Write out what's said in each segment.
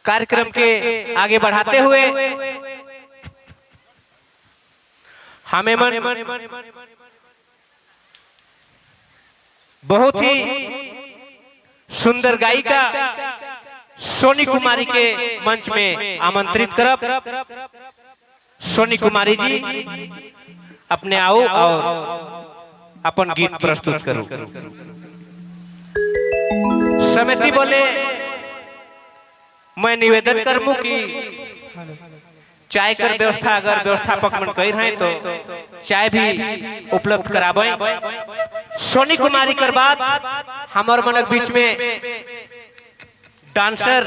कार्यक्रम के आगे बढ़ाते हुए हमें बहुत ही सुंदर गायिका सोनी कुमारी के मंच में आमंत्रित करब। सोनी कुमारी जी अपने आओ और अपन गीत प्रस्तुत करो। समिति बोले मैं निवेदन करमू कि चाय कर व्यवस्था अगर व्यवस्थापक मन कही रहे तो चाय भी उपलब्ध कराबे। सोनी कुमारी कर बाद हमार मनक बीच में डांसर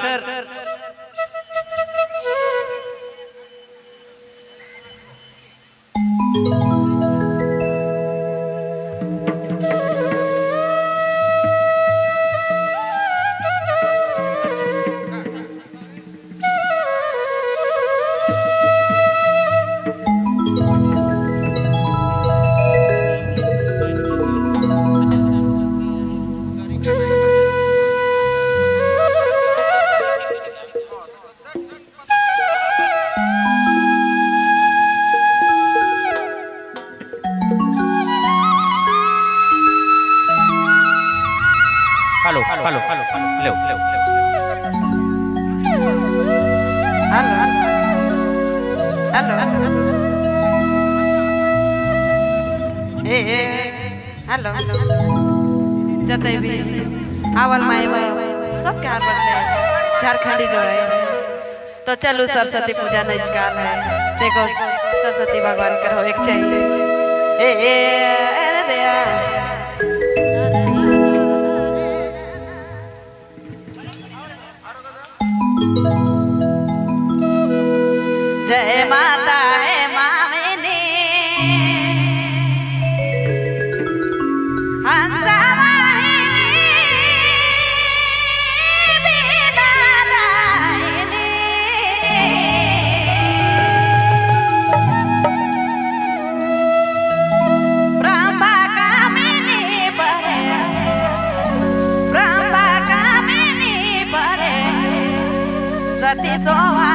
हेलो हेलो हेलो ले हेलो हेलो हेलो जते भी आवल माई सब क्या बदले झारखंडी जो है तो चलो सरस्वती पूजा नजकाल है देखो सरस्वती भगवान कर हो एक चाहिए अरे दया जय माता है मामिनी हंसा वाहिनी बीना दायिनी ब्रह्मा कामिनी परे ब्रह्मा कामिनी परे सती सोहा